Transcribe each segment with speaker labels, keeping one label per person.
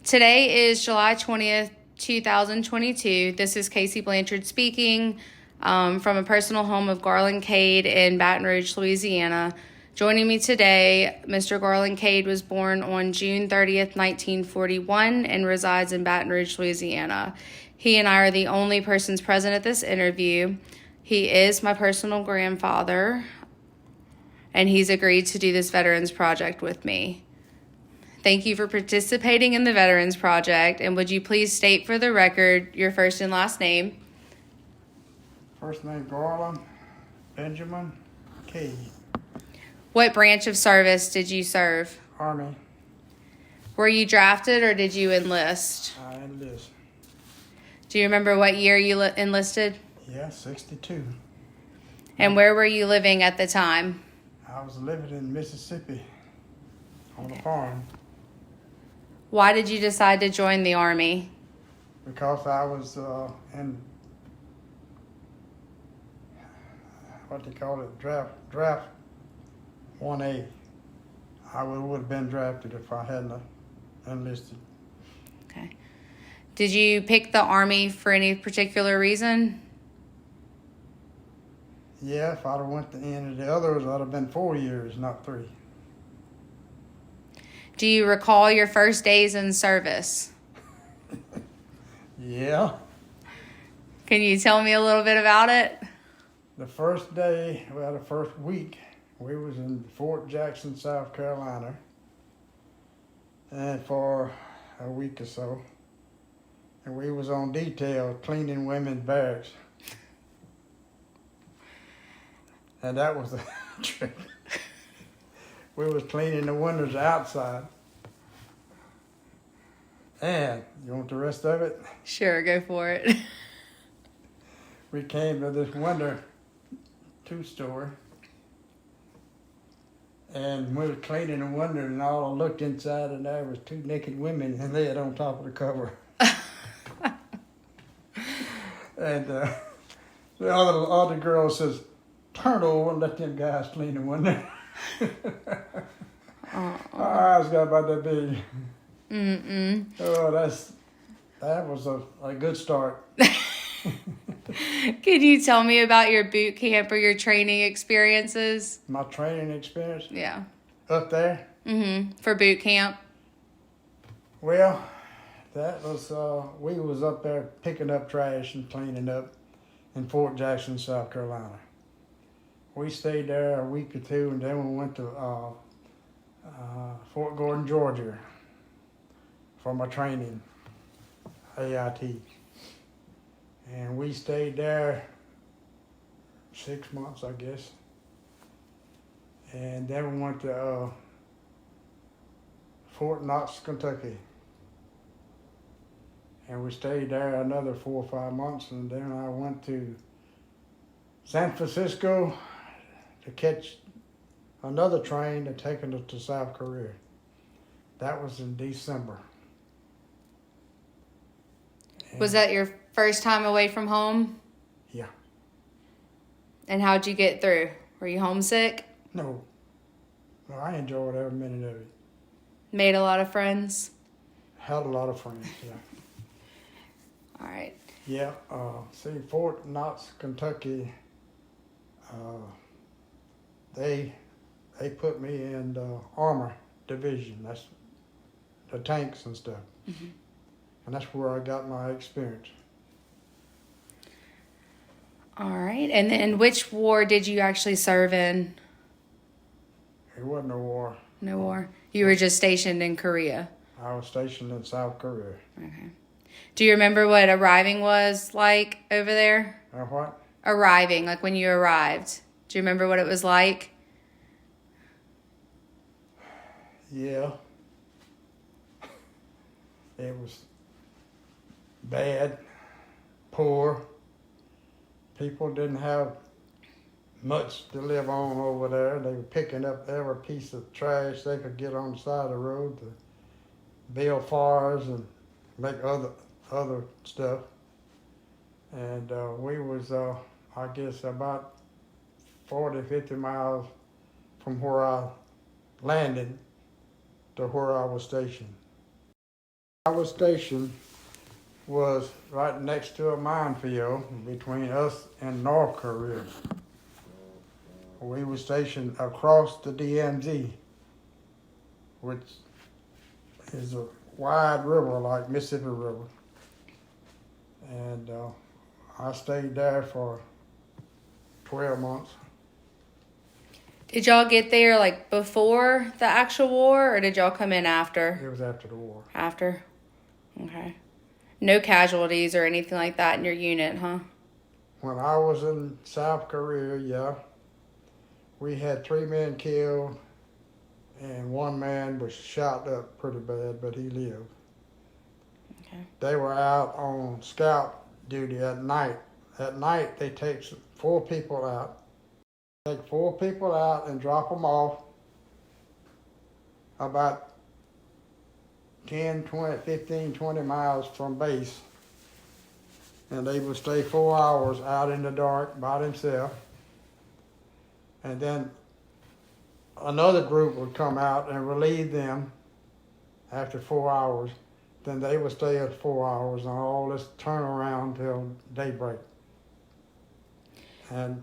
Speaker 1: Today is July 20th, 2022. This is Casey Blanchard speaking from a personal home of Garland Cade in Baton Rouge, Louisiana. Joining me today, Mr. Garland Cade was born on June 30th, 1941 and resides in Baton Rouge, Louisiana. He and I are the only persons present at this interview. He is my personal grandfather, and he's agreed to do this Veterans Project with me. Thank you for participating in the Veterans Project, and would you please state for the record your first and last name?
Speaker 2: First name Garland Benjamin Cade.
Speaker 1: What branch of service did you serve?
Speaker 2: Army.
Speaker 1: Were you drafted or did you enlist?
Speaker 2: I enlist.
Speaker 1: Do you remember what year you enlisted?
Speaker 2: Yeah, 62.
Speaker 1: And where were you living at the time?
Speaker 2: I was living in Mississippi on a farm
Speaker 1: Why did you decide to join the Army?
Speaker 2: because I was in, what they call it, draft 1A. I would have been drafted if I hadn't enlisted.
Speaker 1: Okay. Did you pick the Army for any particular reason?
Speaker 2: Yeah, if I'd have went to any of the others, I'd have been 4 years, not 3.
Speaker 1: Do you recall your first days in service?
Speaker 2: Yeah.
Speaker 1: Can you tell me a little bit about it?
Speaker 2: The first day, well, the first week, we was in Fort Jackson, South Carolina, and for a week or so, and we was on detail cleaning women's barracks. And that was the trick. We was cleaning the windows outside. And you want the rest of it?
Speaker 1: Sure, go for it.
Speaker 2: We came to this window, 2-story, and we was cleaning the window, and all I looked inside, and there was 2 naked women in there on top of the cover. And the other girl says, "Turn over and let them guys clean the window." Our eyes got about that big. Oh, that was a good start.
Speaker 1: Can you tell me about your boot camp or your training experiences?
Speaker 2: My training experience?
Speaker 1: Yeah.
Speaker 2: Up there?
Speaker 1: For boot camp?
Speaker 2: Well, that was, we was up there picking up trash and cleaning up in Fort Jackson, South Carolina. We stayed there a week or 2, and then we went to Fort Gordon, Georgia for my training, AIT. And we stayed there 6 months, I guess. And then we went to Fort Knox, Kentucky. And we stayed there another 4 or 5 months, and then I went to San Francisco to catch another train to take us to South Korea. That was in December.
Speaker 1: Was that your first time away from home?
Speaker 2: Yeah.
Speaker 1: And how'd you get through? Were you homesick?
Speaker 2: No, I enjoyed every minute of it.
Speaker 1: Made a lot of friends?
Speaker 2: Had a lot of friends, yeah.
Speaker 1: All right.
Speaker 2: Yeah, Fort Knox, Kentucky, they put me in the armor division. That's the tanks and stuff. And that's where I got my experience.
Speaker 1: All right. And then which war did you actually serve in?
Speaker 2: It wasn't a war.
Speaker 1: No war. You were just stationed in Korea.
Speaker 2: I was stationed in South Korea.
Speaker 1: Okay. Do you remember what arriving was like over there?
Speaker 2: What?
Speaker 1: Arriving, like when you arrived. Do you remember what it was like?
Speaker 2: Yeah. It was bad, poor. People didn't have much to live on over there. They were picking up every piece of trash they could get on the side of the road to build fires and make other stuff. And we was, I guess, about 40, 50 miles from where I landed to where I was stationed. Our station was right next to a minefield between us and North Korea. We were stationed across the DMZ, which is a wide river like Mississippi River. And I stayed there for 12 months.
Speaker 1: Did y'all get there like before the actual war, or did y'all come in after?
Speaker 2: It was after the war.
Speaker 1: After? Okay. No casualties or anything like that in your unit, huh?
Speaker 2: When I was in South Korea, yeah, we had 3 men killed, and 1 man was shot up pretty bad, but he lived.
Speaker 1: Okay.
Speaker 2: They were out on scout duty at night. At night, they take 4 people out. Take 4 people out and drop them off about 10, 20, 15, 20 miles from base. And they would stay 4 hours out in the dark by themselves. And then another group would come out and relieve them after 4 hours. Then they would stay at 4 hours and all this turn around till daybreak. And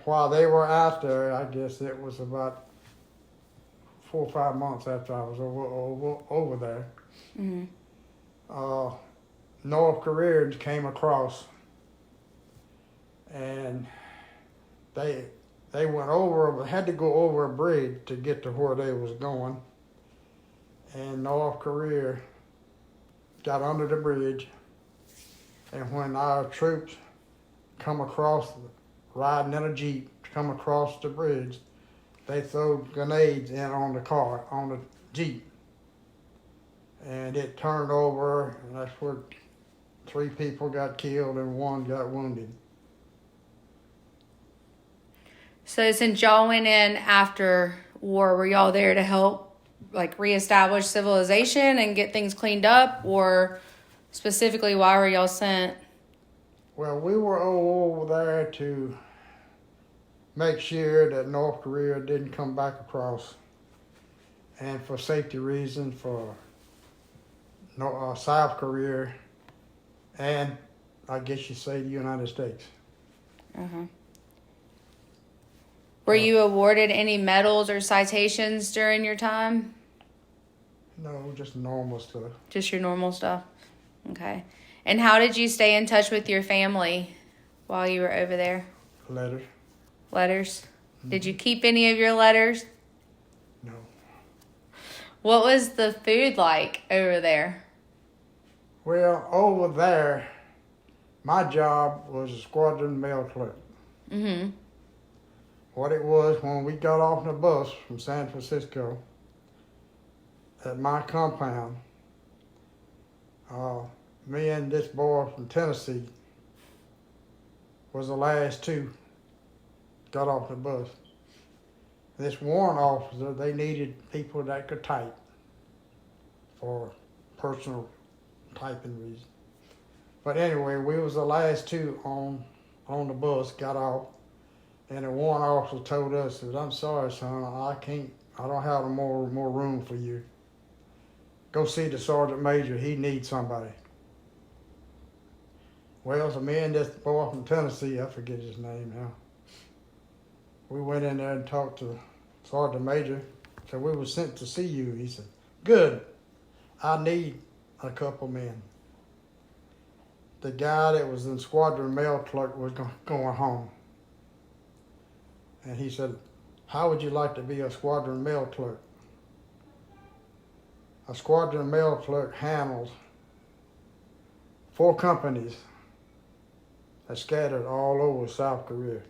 Speaker 2: while they were out there, I guess it was about 4 or 5 months after I was over there.
Speaker 1: Mm-hmm.
Speaker 2: North Koreans came across, and they went over, had to go over a bridge to get to where they was going. And North Korea got under the bridge, and when our troops come across, riding in a Jeep, come across the bridge, they threw grenades in on the car, on the Jeep. And it turned over, and that's where 3 people got killed and 1 got wounded.
Speaker 1: So since y'all went in after war, were y'all there to help like reestablish civilization and get things cleaned up, or specifically why were y'all sent?
Speaker 2: Well, we were over there to make sure that North Korea didn't come back across, and for safety reasons for South Korea, and I guess you say the United States.
Speaker 1: Uh-huh. Were you awarded any medals or citations during your time?
Speaker 2: No, just normal stuff.
Speaker 1: Just your normal stuff? Okay. And how did you stay in touch with your family while you were over there?
Speaker 2: Letters.
Speaker 1: Letters? Mm-hmm. Did you keep any of your letters?
Speaker 2: No.
Speaker 1: What was the food like over there?
Speaker 2: Well, over there, my job was a squadron mail clerk.
Speaker 1: Mm-hmm.
Speaker 2: What it was, when we got off the bus from San Francisco at my compound, me and this boy from Tennessee was the last 2 got off the bus. This warrant officer, they needed people that could type for personal typing reasons. But anyway, we was the last 2 on the bus, got off, and the warrant officer told us that, "I'm sorry, son, I don't have more room for you. Go see the sergeant major, he needs somebody." Well, so me and this boy from Tennessee, I forget his name now, we went in there and talked to Sergeant Major. Said, "We were sent to see you." He said, "Good, I need a couple men." The guy that was in squadron mail clerk was going home. And he said, "How would you like to be a squadron mail clerk?" A squadron mail clerk handles 4 companies that scattered all over South Korea.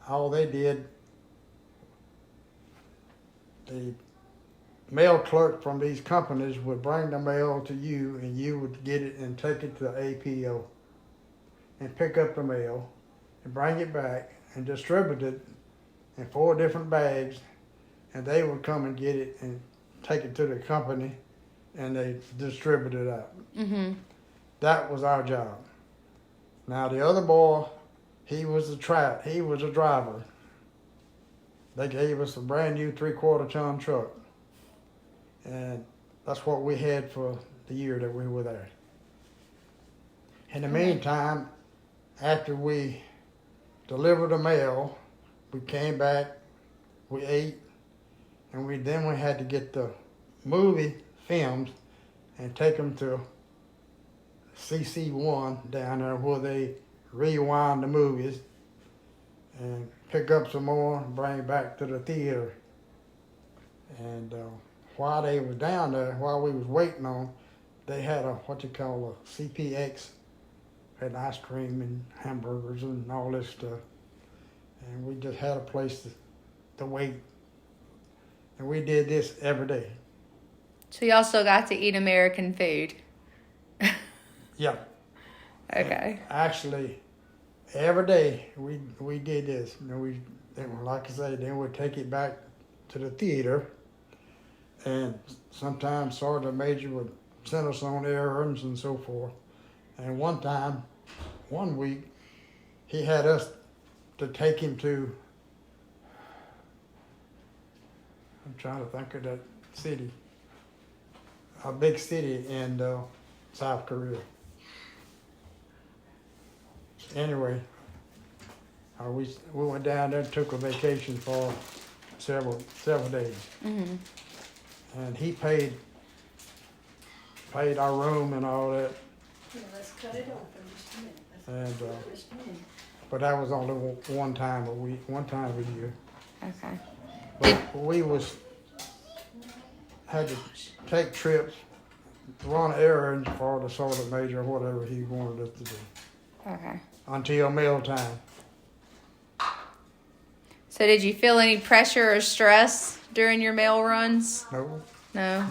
Speaker 2: All they did, the mail clerk from these companies would bring the mail to you, and you would get it and take it to the APO and pick up the mail and bring it back and distribute it in 4 different bags, and they would come and get it and take it to the company, and they distribute it out.
Speaker 1: Mm-hmm.
Speaker 2: That was our job. Now the other boy, he was a driver. They gave us a brand new 3/4 ton truck, and that's what we had for the year that we were there. In the
Speaker 1: Okay.
Speaker 2: meantime, after we delivered the mail, we came back, we ate, and then we had to get the movie films and take them to CC1 down there where they rewind the movies and pick up some more and bring back to the theater. And while they was down there, while we was waiting on, they had a what you call a CPX, had ice cream and hamburgers and all this stuff. And we just had a place to wait. And we did this every day.
Speaker 1: So y'all still got to eat American food.
Speaker 2: Yeah.
Speaker 1: Okay.
Speaker 2: Actually, every day we did this. Then like I said, then we'd take it back to the theater, and sometimes Sergeant Major would send us on errands and so forth. And one week, he had us to take him to, I'm trying to think of that city, a big city in South Korea. Anyway, we went down there and took a vacation for several days.
Speaker 1: Mm-hmm.
Speaker 2: And he paid our room and all that.
Speaker 3: Yeah, let's cut it off in just a minute.
Speaker 2: And
Speaker 3: Just a minute.
Speaker 2: but that was only one time a year.
Speaker 1: Okay.
Speaker 2: But we had to take trips, run errands for the Sergeant Major or whatever he wanted us to do
Speaker 1: Okay.
Speaker 2: until mealtime.
Speaker 1: So did you feel any pressure or stress during your mail runs?
Speaker 2: No.
Speaker 1: No.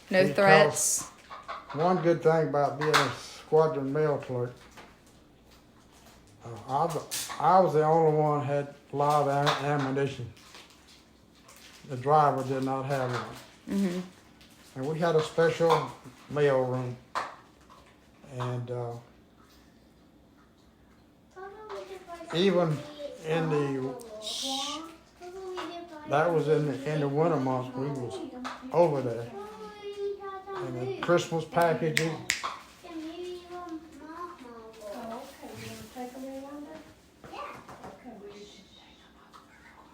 Speaker 2: Because
Speaker 1: No threats.
Speaker 2: one good thing about being a squadron mail clerk, I was the only one had live ammunition. The driver did not have one.
Speaker 1: Mm-hmm.
Speaker 2: And we had a special mail room. And even in that was in the winter months, we was over there. And the Christmas packages,
Speaker 3: Oh, okay. You want to take them in on there? Okay, we should take them off.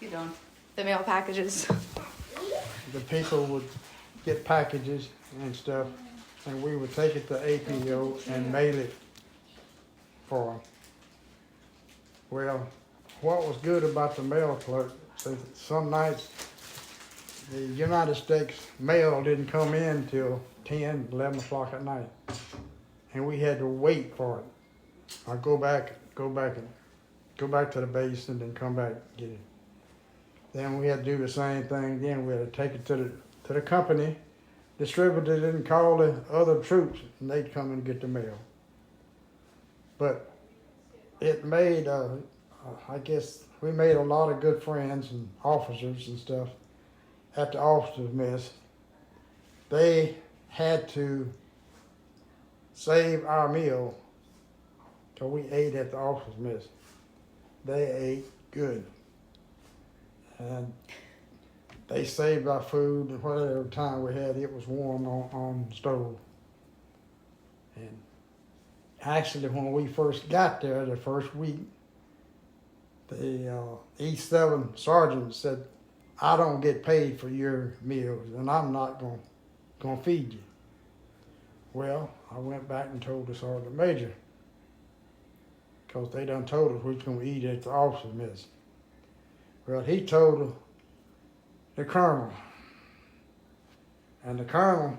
Speaker 1: You doing? The mail packages.
Speaker 2: the people would get packages and stuff, and we would take it to APO and mail it for them. Well, what was good about the mail clerk, so some nights the United States mail didn't come in till 10, 11 o'clock at night. And we had to wait for it. I'd go back to the base and then come back and get it. Then we had to do the same thing. Then we had to take it to the company, distribute it and call the other troops, and they'd come and get the mail. But it made, I guess, we made a lot of good friends and officers and stuff at the officers' mess. They had to save our meal because we ate at the officers' mess. They ate good. And they saved our food, and whatever time we had, it was warm on the stove. And actually, when we first got there, the first week, the E7 sergeant said, "I don't get paid for your meals, and I'm not gonna feed you." Well, I went back and told the sergeant major, because they done told us we was gonna eat at the officers' mess. Well, he told the colonel, and the colonel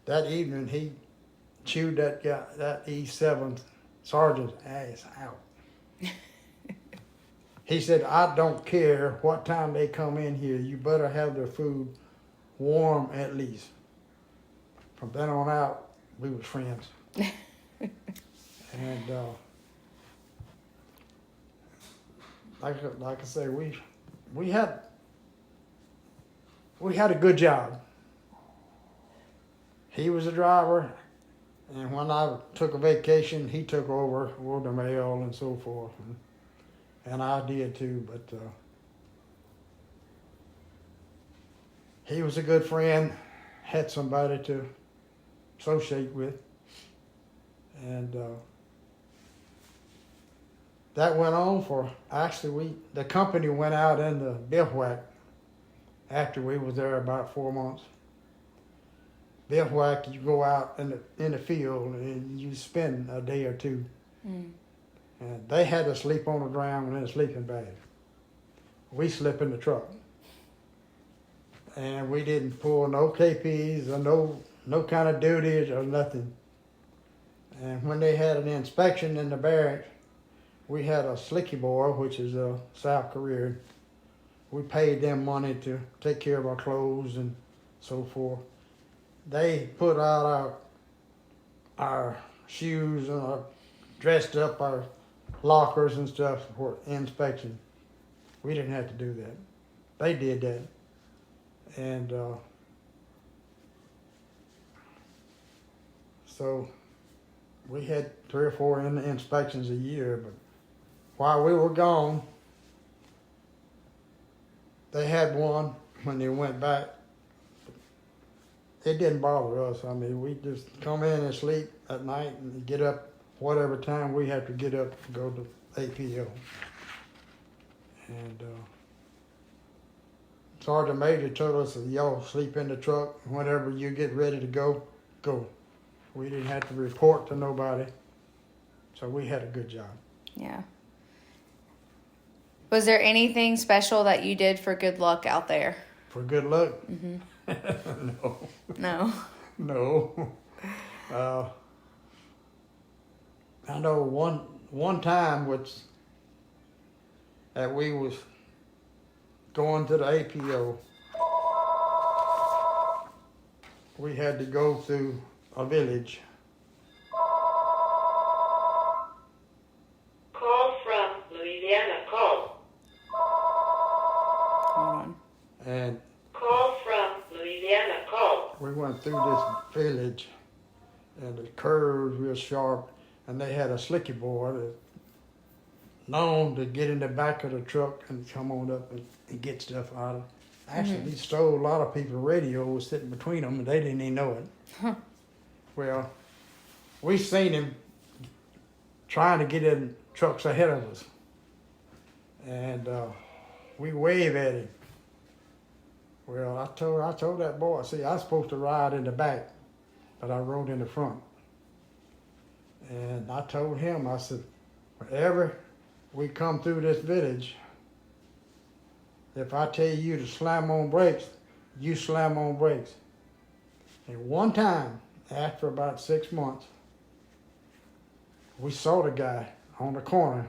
Speaker 2: that evening he chewed that E7 sergeant's ass out. He said, "I don't care what time they come in here, you better have their food warm at least." From then on out, we was friends. And like I say, we had a good job. He was a driver, and when I took a vacation, he took over with the mail and so forth. And I did too, but he was a good friend, had somebody to associate with. And that went on for, actually the company went out in the bivouac after we was there about 4 months. Bivouac, you go out in the field and you spend a day or two. Mm. And they had to sleep on the ground in a sleeping bag. We slept in the truck. And we didn't pull no KPs or no kind of duties or nothing. And when they had an inspection in the barracks, we had a slicky boy, which is a South Korean. We paid them money to take care of our clothes and so forth. They put out our shoes and dressed up our lockers and stuff for inspection. We didn't have to do that. They did that. And so we had 3 or 4 inspections a year, but while we were gone, they had one when they went back. It didn't bother us. I mean, we just come in and sleep at night and get up whatever time we have to get up to go to APO. And Sergeant Major told us that y'all sleep in the truck. Whenever you get ready to go, go. We didn't have to report to nobody, so we had a good job.
Speaker 1: Yeah. Was there anything special that you did for good luck out there?
Speaker 2: For good luck?
Speaker 1: Mm-hmm.
Speaker 2: No.
Speaker 1: No.
Speaker 2: No. I know one time that we was going to the APO, we had to go through a village.
Speaker 4: Call from Louisiana. Call.
Speaker 1: Hold on.
Speaker 2: And
Speaker 4: call from Louisiana. Call.
Speaker 2: We went through this village, and the curves real sharp, and they had a slicky boy that known to get in the back of the truck and come on up and get stuff out of it. Actually, he stole a lot of people's radios sitting between them, and they didn't even know it.
Speaker 1: Huh.
Speaker 2: Well, we seen him trying to get in trucks ahead of us, and we wave at him. Well, I told that boy, see, I was supposed to ride in the back, but I rode in the front. And I told him, I said, whenever we come through this village, if I tell you to slam on brakes, you slam on brakes. And one time, after about 6 months, we saw the guy on the corner.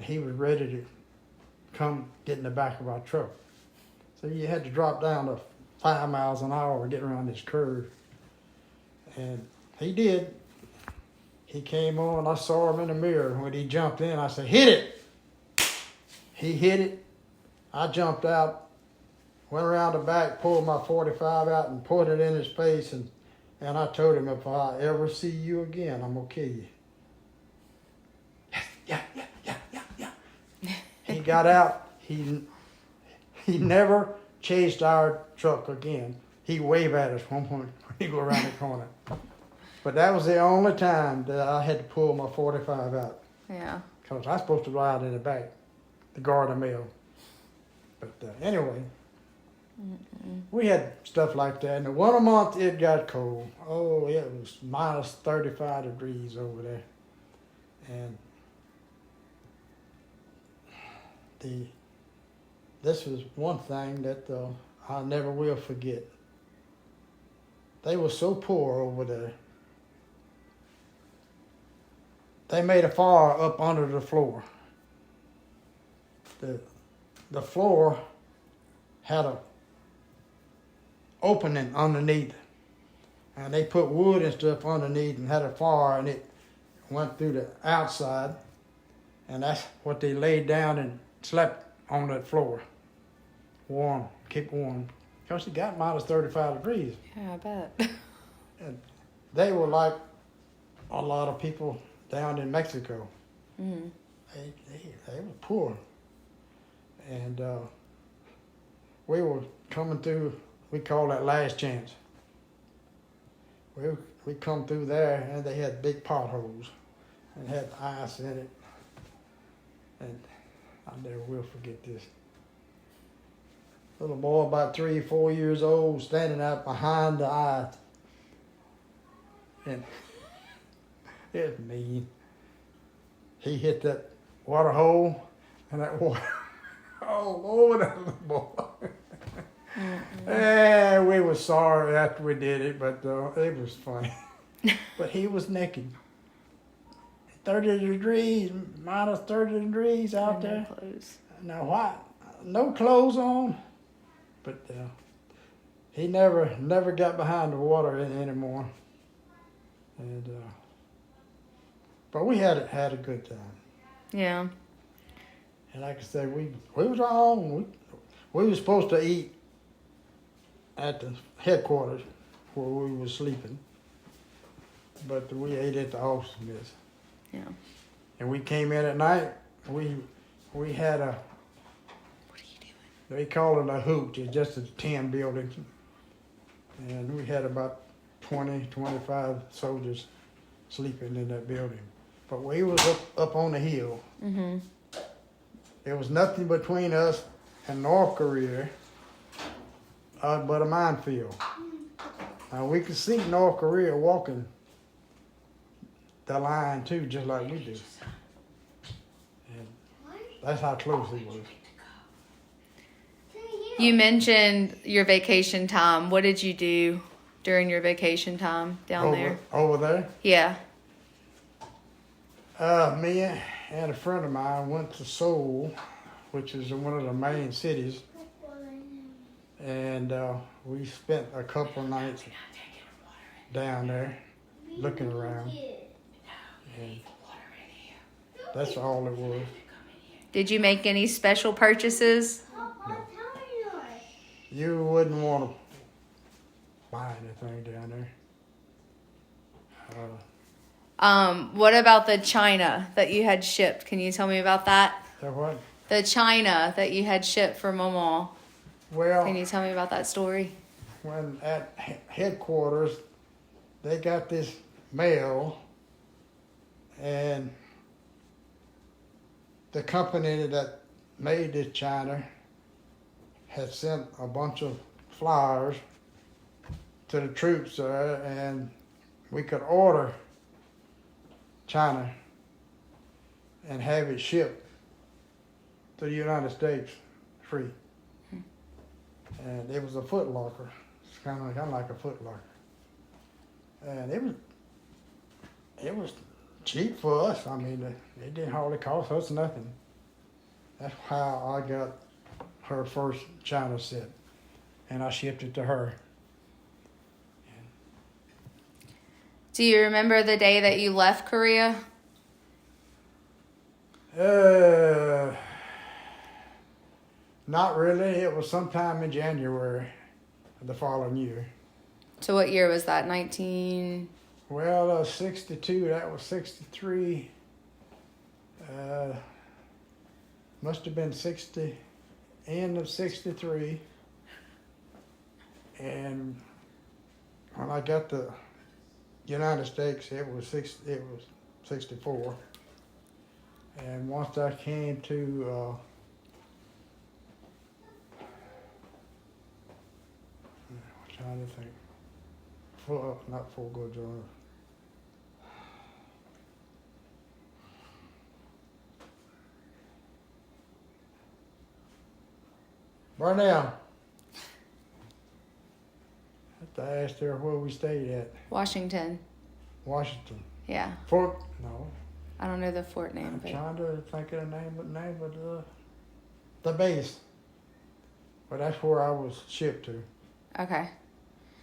Speaker 2: He was ready to come get in the back of our truck. So you had to drop down to 5 miles an hour to get around this curve. And he did. He came on, I saw him in the mirror. When he jumped in, I said, hit it. He hit it. I jumped out, went around the back, pulled my .45 out and put it in his face. And I told him, if I ever see you again, I'm going to kill you. Yeah. He got out. He never chased our truck again. He waved at us one point when he go around the corner. But that was the only time that I had to pull my .45 out.
Speaker 1: Yeah.
Speaker 2: Because I was supposed to ride in the back to guard the mail. But anyway, we had stuff like that. And one month it got cold. Oh, it was minus 35 degrees over there. And this was one thing that I never will forget. They were so poor over there. They made a fire up under the floor. The floor had a opening underneath, and they put wood and stuff underneath and had a fire, and it went through the outside, and that's what they laid down and slept on that floor. Warm, keep warm. Because it got minus 35 degrees.
Speaker 1: Yeah, I bet.
Speaker 2: And they were like a lot of people down in Mexico.
Speaker 1: Mm-hmm.
Speaker 2: They were poor. And we were coming through, we call that last chance. We come through there and they had big potholes and had ice in it. And I never will forget this. Little boy about 3 or 4 years old standing out behind the ice. And it's mean. He hit that water hole and that water all over that little boy. And we were sorry after we did it, but it was funny. But he was naked. 30 degrees, minus 30 degrees out there.
Speaker 1: No clothes.
Speaker 2: Now what? No clothes on. But he never got behind the water anymore. And but we had a good time.
Speaker 1: Yeah.
Speaker 2: And like I said, we was on. We were supposed to eat at the headquarters where we were sleeping, but we ate at the office mess.
Speaker 1: Yeah.
Speaker 2: And we came in at night. We had a.
Speaker 1: What are you doing?
Speaker 2: They call it a hooch. It's just a 10 building, and we had about 25 soldiers sleeping in that building. But we was up on the hill.
Speaker 1: Mm-hmm.
Speaker 2: There was nothing between us and North Korea but a minefield. Now we could see North Korea walking the line too, just like we do. And that's how close he was.
Speaker 1: You mentioned your vacation time. What did you do during your vacation time down there?
Speaker 2: Over there?
Speaker 1: Yeah.
Speaker 2: Me and a friend of mine went to Seoul, which is one of the main cities. And we spent a couple nights down there looking around. And that's all it was.
Speaker 1: Did you make any special purchases?
Speaker 2: You wouldn't want to buy anything down there.
Speaker 1: What about the China that you had shipped? Can you tell me about that?
Speaker 2: So what?
Speaker 1: The China that you had shipped for Mama.
Speaker 2: Well,
Speaker 1: Can you tell me about that story?
Speaker 2: when at headquarters, they got this mail, and the company that made this China had sent a bunch of flyers to the troops there, and we could order China and have it shipped to the United States free. And it was a Foot Locker. It's kind of like a Foot Locker. And it was cheap for us. I mean, it didn't hardly cost us nothing. That's how I got her first China set, and I shipped it to her.
Speaker 1: Do you remember the day that you left Korea?
Speaker 2: Not really. It was sometime in January of the following year.
Speaker 1: So what year was that? 19...
Speaker 2: Well, 62, that was 63. Must have been 60, end of 63. And when I got to United States, it was 64. And once I came to I'm trying to think. Not Fort Good, Georgia. Burnell. I have to ask her where we stayed at.
Speaker 1: Washington.
Speaker 2: Washington.
Speaker 1: Yeah.
Speaker 2: Fort? No.
Speaker 1: I don't know the fort name.
Speaker 2: I'm
Speaker 1: But...
Speaker 2: trying to think of the name of the base. But that's where I was shipped to.
Speaker 1: Okay.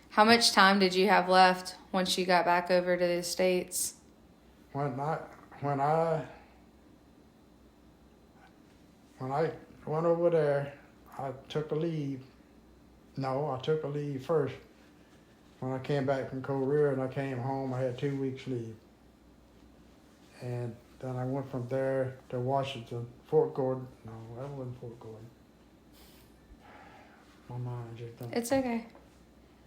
Speaker 1: How much time did you have left once you got back over to the States?
Speaker 2: When I went over there, I took a leave. No, I took a leave first. When I came back from Korea and I came home, I had 2 weeks leave. And then I went from there to Washington, Fort Gordon. No, that wasn't Fort Gordon. My mind just don't.
Speaker 1: It's okay.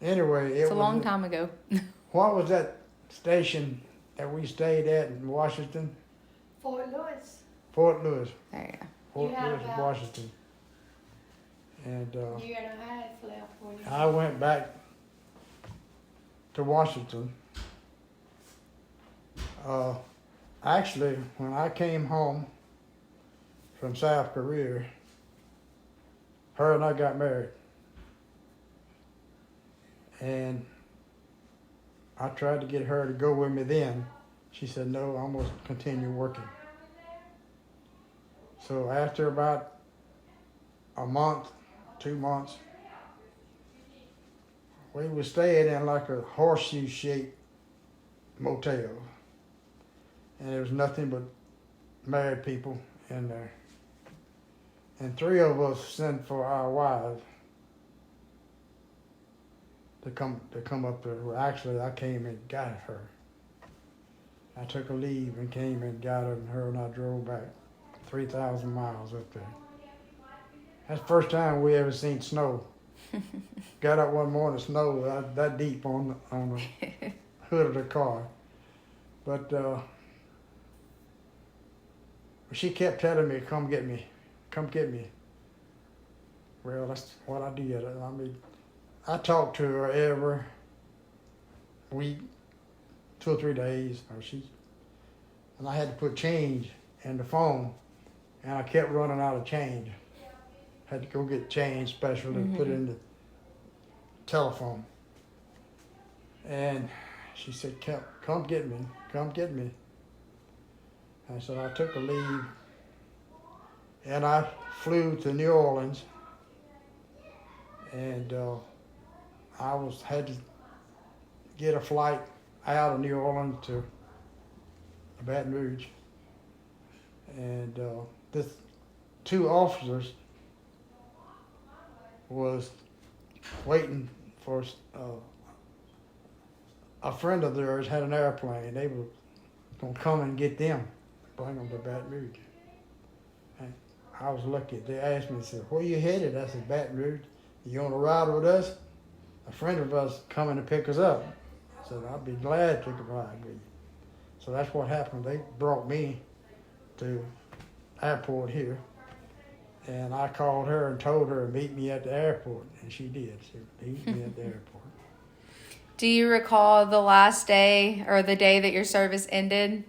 Speaker 2: Anyway,
Speaker 1: It's a long time ago.
Speaker 2: What was that station that we stayed at in Washington?
Speaker 3: Fort Lewis.
Speaker 2: Fort Lewis.
Speaker 1: There you go.
Speaker 2: Fort
Speaker 3: You had
Speaker 2: Lewis,
Speaker 3: about-
Speaker 2: Washington. And
Speaker 3: Year and a half left when you.
Speaker 2: I went back to Washington. Actually, when I came home from South Korea, her and I got married. And I tried to get her to go with me then. She said, no, I'm going to continue working. So after about a month, 2 months, we were staying in like a horseshoe-shaped motel. And there was nothing but married people in there. And 3 of us sent for our wives to come up there. Well, actually, I came and got her. I took a leave and came and got her, and her and I drove back 3,000 miles up there. That's the first time we ever seen snow. Got up one morning, snow that deep on the hood of the car. But she kept telling me, come get me, come get me. Well, that's what I did. I mean, I talked to her every week, 2 or 3 days. And I had to put change in the phone, and I kept running out of change. Had to go get change special and put it in the telephone. And she said, come get me, come get me. And so I took a leave, and I flew to New Orleans, and had to get a flight out of New Orleans to Baton Rouge. And this 2 officers was waiting for a friend of theirs had an airplane. They were gonna come and get them, bring them to Baton Rouge. And I was lucky. They asked me, said, where you headed? I said, Baton Rouge. You want to ride with us? A friend of us coming to pick us up. I said, I'd be glad to ride with you. So that's what happened. They brought me to airport here. And I called her and told her to meet me at the airport. And she did. She meet me at the airport.
Speaker 1: Do you recall the last day or the day that your service ended?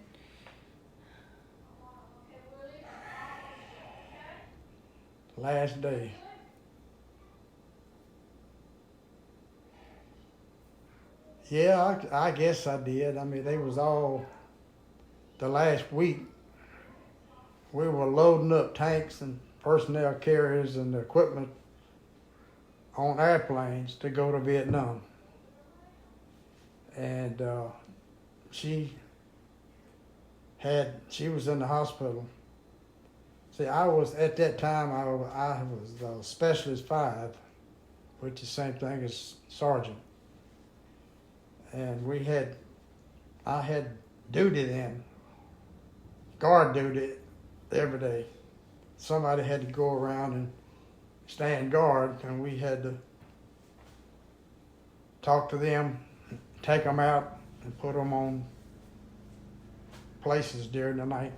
Speaker 2: Last day. Yeah, I guess I did. I mean, they was all the last week. We were loading up tanks and personnel carriers and the equipment on airplanes to go to Vietnam. And she was in the hospital. See, I was, at that time, I was Specialist 5, which is the same thing as Sergeant. And I had duty then, guard duty every day. Somebody had to go around and stand guard, and we had to talk to them, take them out, and put them on places during the night.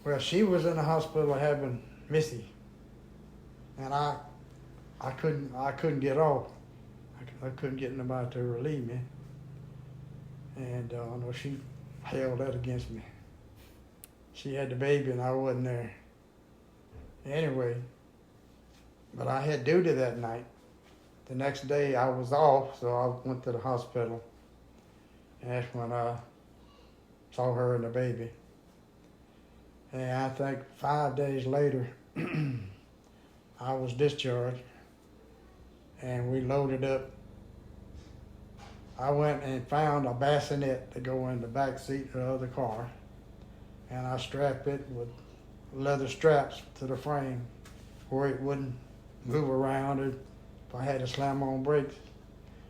Speaker 2: Well, she was in the hospital having Missy, and I couldn't get off. I couldn't get nobody to relieve me, and no, she held that against me. She had the baby, and I wasn't there. Anyway, but I had duty that night. The next day I was off, so I went to the hospital, and that's when I saw her and the baby. And I think 5 days later, I was discharged, and we loaded up. I went and found a bassinet to go in the back seat of the car, and I strapped it with leather straps to the frame where it wouldn't move around or if I had to slam on brakes.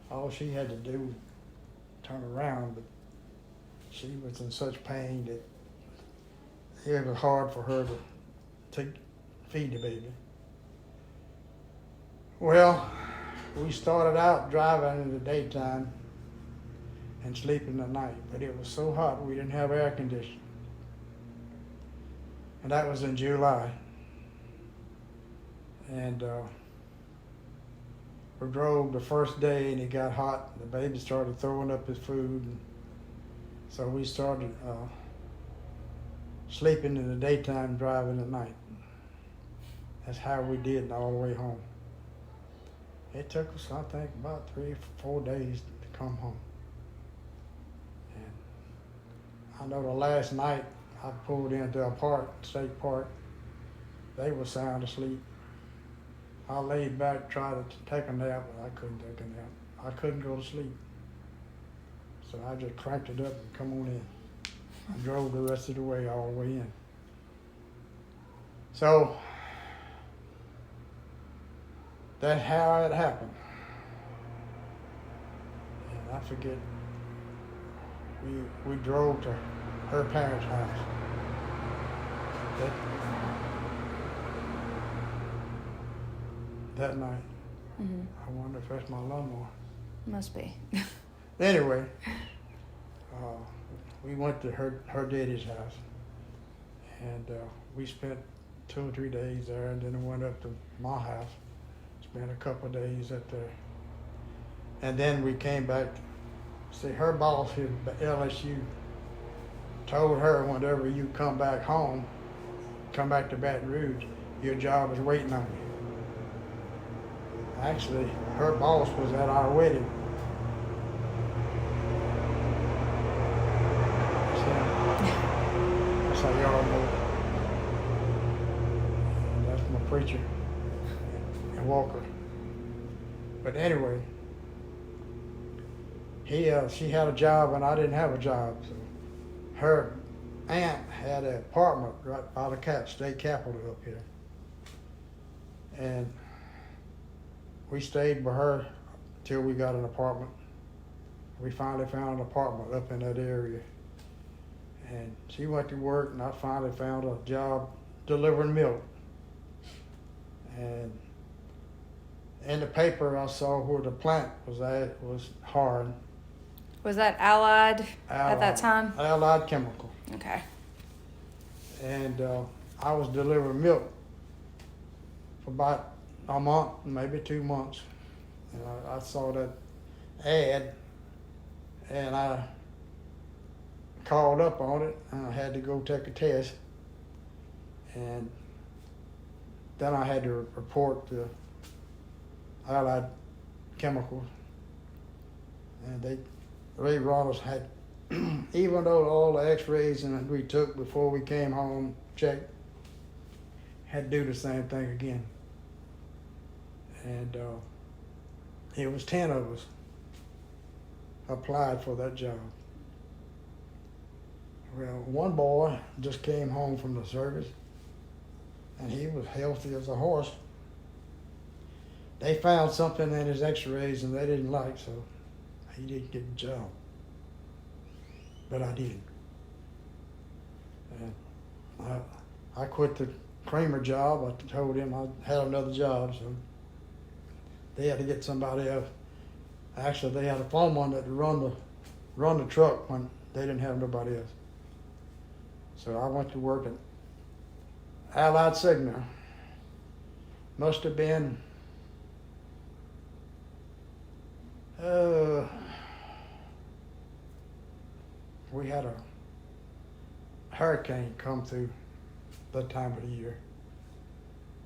Speaker 2: All she had to do was turn around, but she was in such pain that it was hard for her to feed the baby. Well, we started out driving in the daytime and sleeping at night, but it was so hot we didn't have air conditioning. And that was in July. And we drove the first day and it got hot. The baby started throwing up his food. And so we started sleeping in the daytime, driving at night. That's how we did all the way home. It took us, I think, about 3 or 4 days to come home. And I know the last night I pulled into a park, state park. They were sound asleep. I laid back, tried to take a nap, but I couldn't take a nap. I couldn't go to sleep. So I just cranked it up and come on in. I drove the rest of the way, all the way in. So that's how it happened. And I forget, we drove to her parents' house. That night.
Speaker 1: Mm-hmm.
Speaker 2: I wonder if that's my lawnmower.
Speaker 1: Must be.
Speaker 2: Anyway, we went to her daddy's house, and we spent 2 or 3 days there, and then we went up to my house, spent a couple of days up there, and then we came back. See, her boss here at LSU told her, whenever you come back home, come back to Baton Rouge, your job is waiting on you. Actually, her boss was at our wedding. That's how y'all know. And that's my preacher and Walker. But anyway, she had a job and I didn't have a job. So her aunt had an apartment right by the state capitol up here. And we stayed with her till we got an apartment. We finally found an apartment up in that area. And she went to work and I finally found a job delivering milk. And in the paper I saw where the plant was at was hard.
Speaker 1: Was that Allied at that time?
Speaker 2: Allied Chemical.
Speaker 1: Okay.
Speaker 2: And I was delivering milk for about a month, maybe 2 months. And I saw that ad and I called up on it and I had to go take a test. And then I had to report to Allied Chemicals. And Ray Rollins had, even though all the x-rays and we took before we came home, checked, had to do the same thing again. And it was 10 of us applied for that job. Well, one boy just came home from the service and he was healthy as a horse. They found something in his x-rays and they didn't like, so he didn't get the job. But I did. And I quit the Kramer job. I told him I had another job, so they had to get somebody else. Actually, they had a foreman that run the truck when they didn't have nobody else. So I went to work at Allied Signer. Must have been we had a hurricane come through that time of the year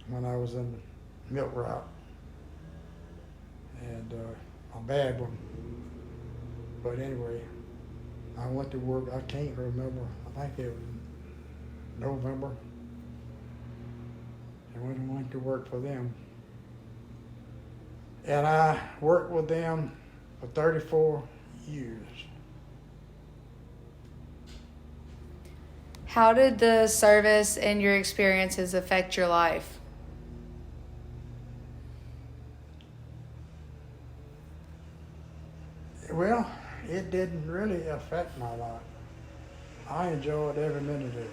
Speaker 2: when I was in the milk route. And a bad one. But anyway, I went to work, I can't remember, I think it was November. And went to work for them. And I worked with them for 34 years.
Speaker 1: How did the service and your experiences affect your life?
Speaker 2: Well, it didn't really affect my life. I enjoyed every minute of it.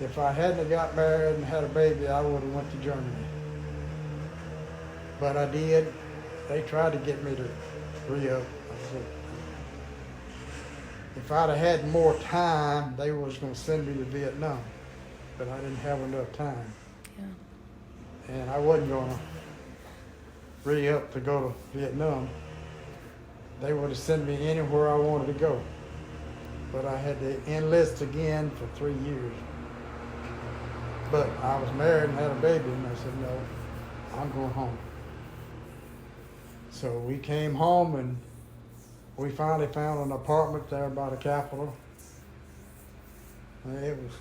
Speaker 2: If I hadn't got married and had a baby, I would have went to Germany. But I did. They tried to get me to re-up. I said, if I'd have had more time, they was going to send me to Vietnam. But I didn't have enough time.
Speaker 1: Yeah.
Speaker 2: And I wasn't going to re-up to go to Vietnam. They would have sent me anywhere I wanted to go. But I had to enlist again for 3 years. But I was married and had a baby, and I said, no, I'm going home. So we came home, and we finally found an apartment there by the Capitol. And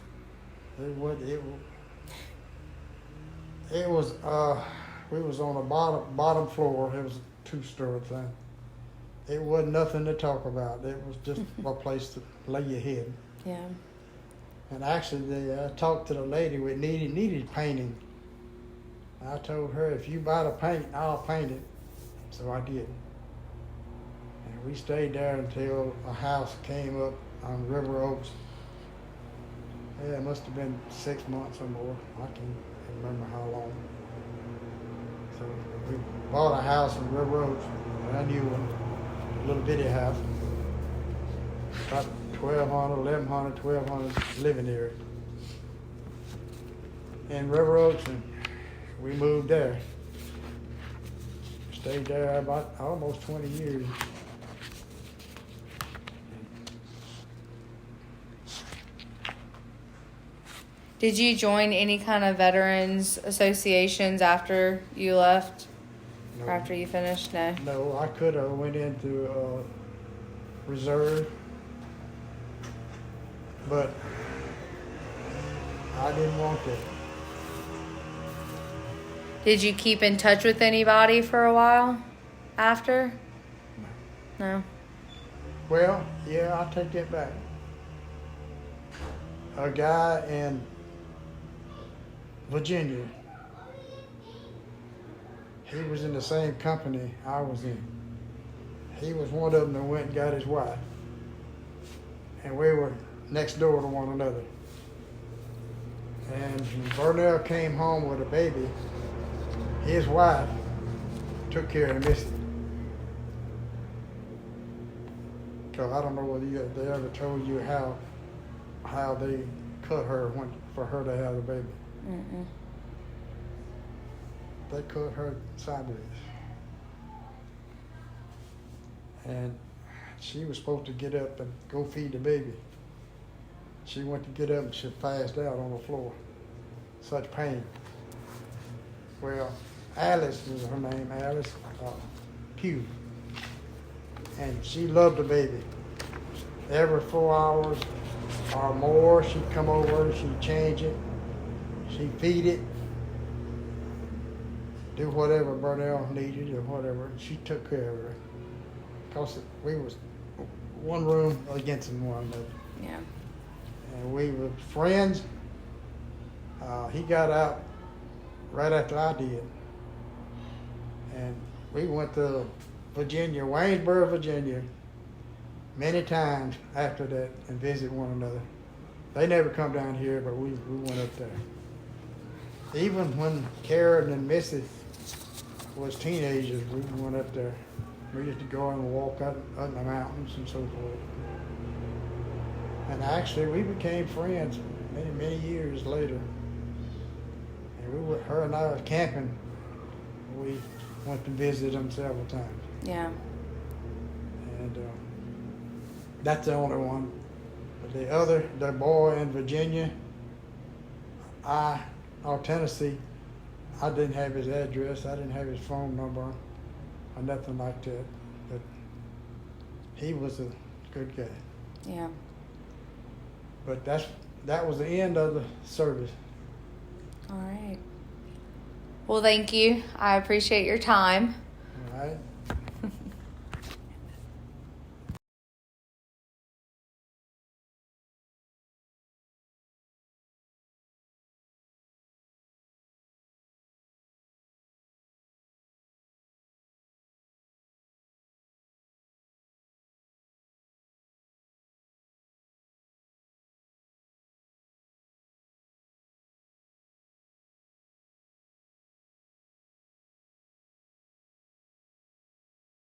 Speaker 2: we was on the bottom floor. It was a 2-story thing. It wasn't nothing to talk about. It was just a place to lay your head.
Speaker 1: Yeah.
Speaker 2: And actually, I talked to the lady we needed painting. I told her, if you buy the paint, I'll paint it. So I did. And we stayed there until a house came up on River Oaks. Yeah, it must have been 6 months or more. I can't remember how long. So we bought a house in River Oaks, a brand new one, a little bitty house. About 1,200 living area. In River Oaks, and we moved there. Stayed there about almost 20 years.
Speaker 1: Did you join any kind of veterans associations after you left?
Speaker 2: No.
Speaker 1: Or after you finished? No.
Speaker 2: No, I could have went into reserve, but I didn't want to.
Speaker 1: Did you keep in touch with anybody for a while after? No.
Speaker 2: Well, yeah, I'll take that back. A guy in Virginia, he was in the same company I was in. He was one of them that went and got his wife. And we were next door to one another. And when Burnell came home with a baby, his wife took care of Missy. So I don't know whether they ever told you how they cut her for her to have the baby.
Speaker 1: Mm-mm.
Speaker 2: They cut her sideways. And she was supposed to get up and go feed the baby. She went to get up and she passed out on the floor. Such pain. Well, Alice was her name, Alice Pugh. And she loved the baby. Every 4 hours or more, she'd come over, she'd change it, she'd feed it, do whatever Burnell needed or whatever. She took care of her. Because we was one room against one another.
Speaker 1: Yeah.
Speaker 2: And we were friends. He got out right after I did. And we went to Virginia, Waynesboro, Virginia, many times after that and visit one another. They never come down here, but we went up there. Even when Karen and Missy was teenagers, we went up there. We used to go and walk out in the mountains and so forth. And actually, we became friends many, many years later. And her and I was camping. We went to visit them several times.
Speaker 1: Yeah.
Speaker 2: And that's the only one. But the boy in Virginia, or Tennessee, I didn't have his address. I didn't have his phone number or nothing like that. But he was a good guy.
Speaker 1: Yeah.
Speaker 2: But that was the end of the service.
Speaker 1: All right. Well, thank you. I appreciate your time.